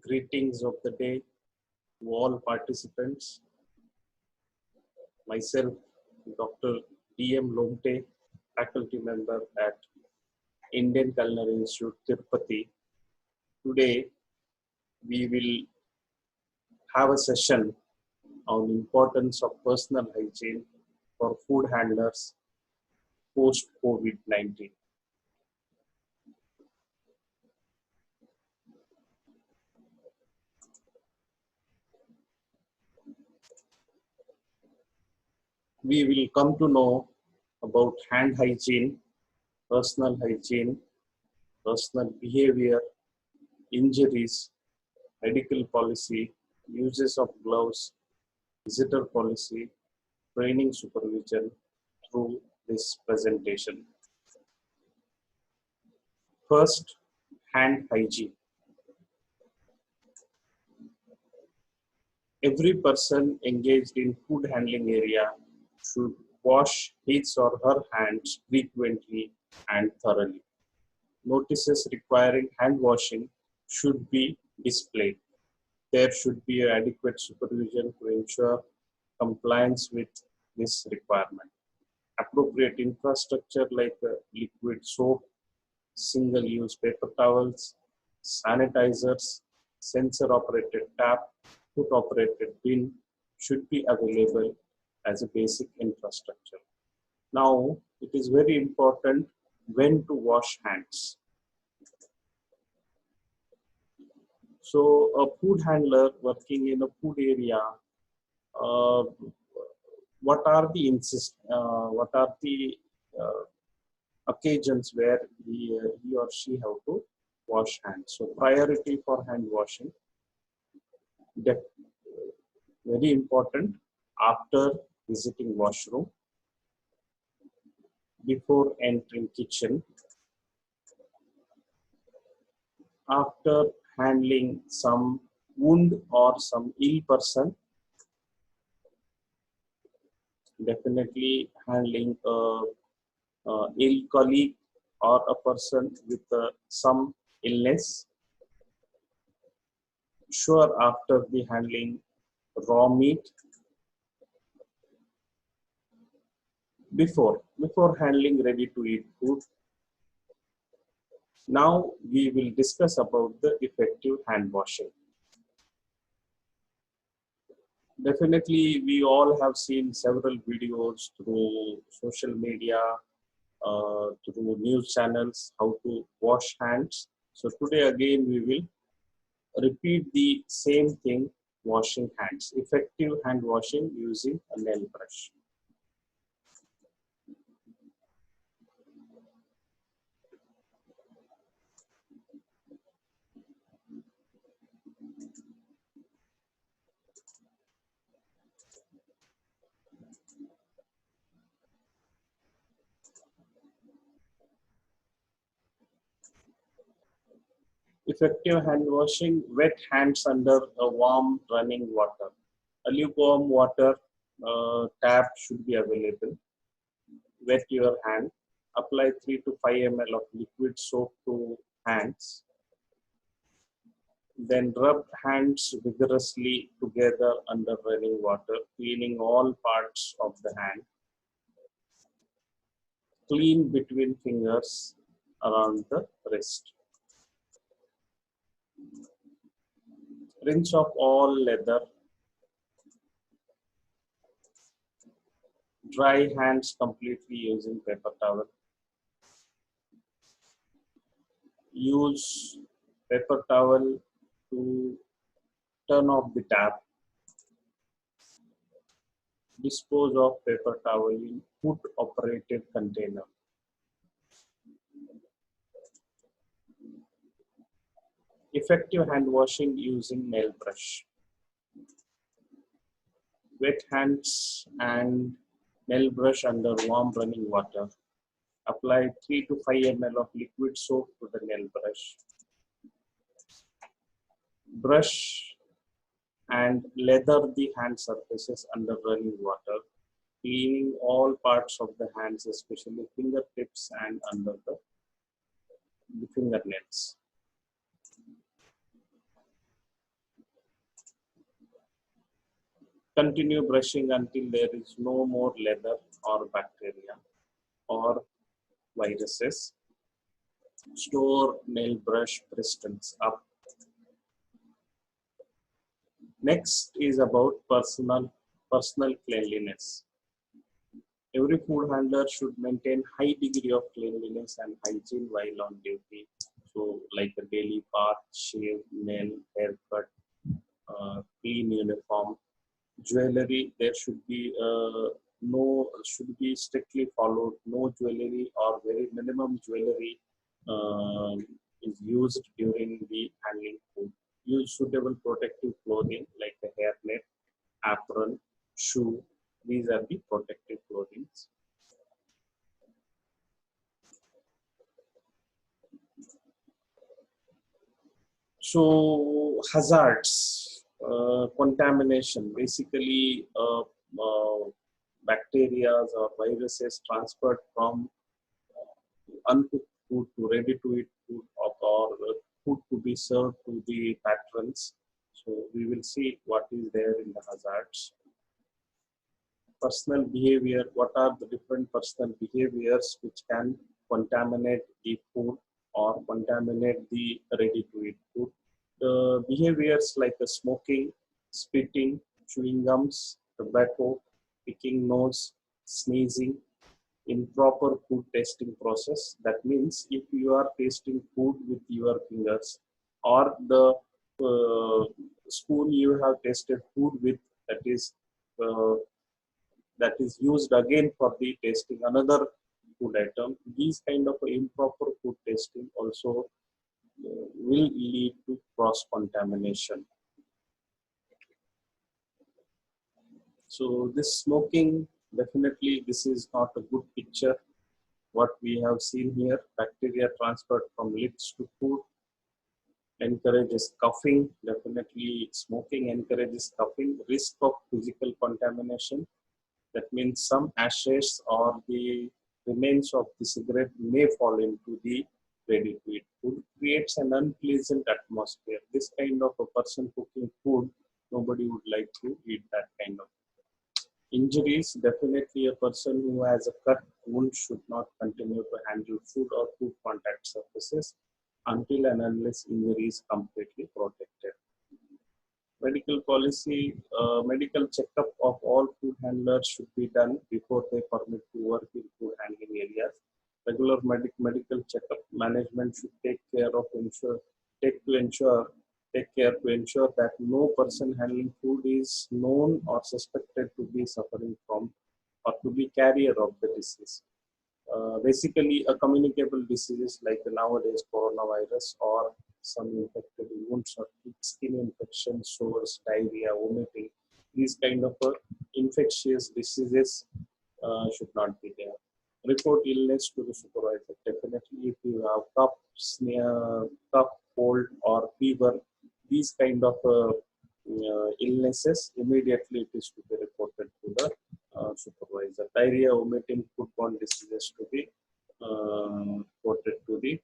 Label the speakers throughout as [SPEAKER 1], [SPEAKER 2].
[SPEAKER 1] Greetings of the day to all participants. Myself, Dr. D.M. Lomte, faculty member at Indian Culinary Institute, Tirupati. Today, we will have a session on importance of personal hygiene for food handlers post-COVID-19. We will come to know about hand hygiene, personal hygiene, personal behavior, injuries, medical policy, uses of gloves, visitor policy, training supervision through this presentation. First, hand hygiene. Every person engaged in food handling area should wash his or her hands frequently and thoroughly. Notices requiring hand washing should be displayed. There should be adequate supervision to ensure compliance with this requirement. Appropriate infrastructure like liquid soap, single-use paper towels, sanitizers, sensor-operated tap, foot-operated bin should be available as a basic infrastructure. Now, it is very important when to wash hands. So, a food handler working in a food area, uh, what are the occasions where he or she have to wash hands? So, priority for hand washing, very important after visiting washroom, before entering kitchen, after handling some wound or some ill person, definitely handling a ill colleague or a person with some illness. Sure, after the handling raw meat, before handling ready to eat food. Now we will discuss about the effective hand washing. Definitely, we all have seen several videos through social media, through news channels, how to wash hands. So today again we will repeat the same thing, washing hands. Effective hand washing using a nail brush. Effective hand washing, wet hands under a warm running water. A lukewarm water tap should be available. Wet your hand. Apply 3 to 5 ml of liquid soap to hands. Then rub hands vigorously together under running water, cleaning all parts of the hand. Clean between fingers around the wrist. Rinse off all leather. Dry hands completely using paper towel. Use paper towel to turn off the tap. Dispose of paper towel in foot operated container. Effective hand washing using nail brush. Wet hands and nail brush under warm running water. Apply 3 to 5 ml of liquid soap to the nail brush. Brush and lather the hand surfaces under running water, cleaning all parts of the hands, especially fingertips and under the fingernails. Continue brushing until there is no more leather or bacteria or viruses. Store nail brush pistons up. Next is about personal cleanliness. Every food handler should maintain high degree of cleanliness and hygiene while on duty. So, like a daily bath, shave, nail, haircut, clean uniform, jewelry. There should be should be strictly followed. No jewelry or very minimum jewelry is used during the handling food. Use suitable protective clothing like a hairnet, apron, shoe. These are the protective clothing. So hazards, contamination, basically bacteria or viruses transferred from uncooked food to ready-to-eat food or food to be served to the patrons. So we will see what is there in the hazards. Personal behavior, what are the different personal behaviors which can contaminate the food or contaminate the ready-to-eat food. The behaviors like the smoking, spitting, chewing gums, tobacco, picking nose, sneezing, improper food tasting process. That means if you are tasting food with your fingers or the spoon you have tasted food with, uh, that is used again for the tasting another food item. These kind of improper food tasting also will lead to cross contamination. So this smoking, definitely this is not a good picture. What we have seen here, bacteria transferred from lips to food, encourages coughing. Definitely smoking encourages coughing, risk of physical contamination. That means some ashes or the remains of the cigarette may fall into the ready-to-eat food, creates an unpleasant atmosphere. This kind of a person cooking food, nobody would like to eat that kind of. Injuries, definitely a person who has a cut wound should not continue to handle food or food contact surfaces until and unless injury is completely protected. Medical policy, medical checkup of all food handlers should be done before they permit to work in food handling areas. Regular medical checkup management should take to ensure take care to ensure that no person handling food is known or suspected to be suffering from or to be carrier of the disease. Basically, a communicable diseases like nowadays coronavirus or some infected wounds or skin infection, sores, diarrhea, vomiting, these kind of infectious diseases should not be there. Report illness to the supervisor. Definitely, if you have cough, sneer, cough, cold, or fever, these kind of illnesses, immediately it is to be reported to the supervisor. Diarrhea, vomiting, foodborne diseases to be reported to the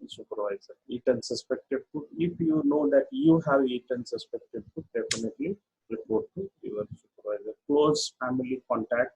[SPEAKER 1] supervisor. Eaten suspected food. If you know that you have eaten suspected food, definitely report to your supervisor. Close family contact.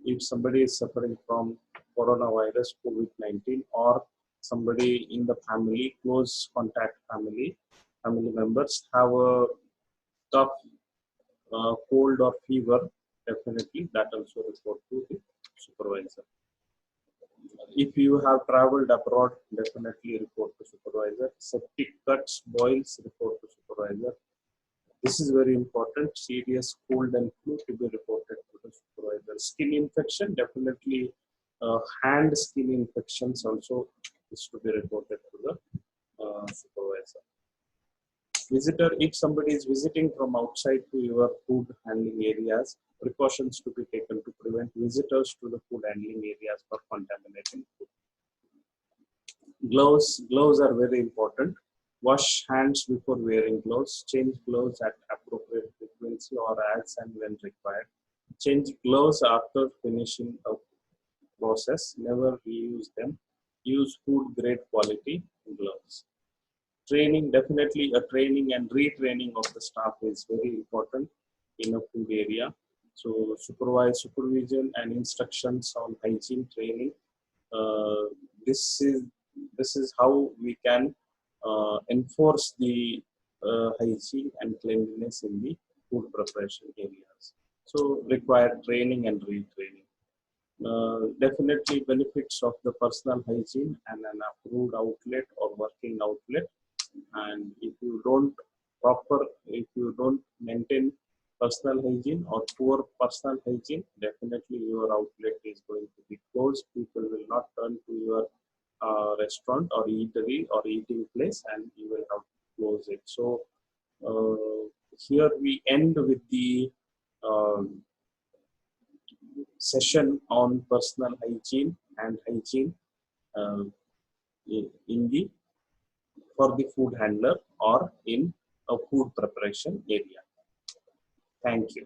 [SPEAKER 1] If somebody is suffering from coronavirus, COVID-19, or somebody in the family, close contact family members have a cough, cold or fever, definitely that also report to the supervisor. If you have traveled abroad, definitely report to supervisor. Septic cuts, boils, report to supervisor. This is very important. Serious cold and flu to be reported to the supervisor. Skin infection, definitely hand skin infections also is to be reported to the supervisor. Visitor, if somebody is visiting from outside to your food handling areas, precautions to be taken to prevent visitors to the food handling areas for contaminating food. Gloves are very important. Wash hands before wearing gloves. Change gloves at appropriate frequency or as and when required. Change gloves after finishing a process. Never reuse them. Use food grade quality gloves. Training, definitely a training and retraining of the staff is very important. in a food area. So supervision and instructions on hygiene training. Uh, this is this is how we can enforce the hygiene and cleanliness in the food preparation areas. So require training and retraining. Definitely benefits of the personal hygiene and an approved outlet or working outlet. And if you don't maintain personal hygiene or poor personal hygiene, definitely your outlet is going to be closed. People will not turn to your restaurant or eatery or eating place, and you will have to close it. So here we end with the um, session on personal hygiene and hygiene uh, in the for the food handler or in a food preparation area. Thank you.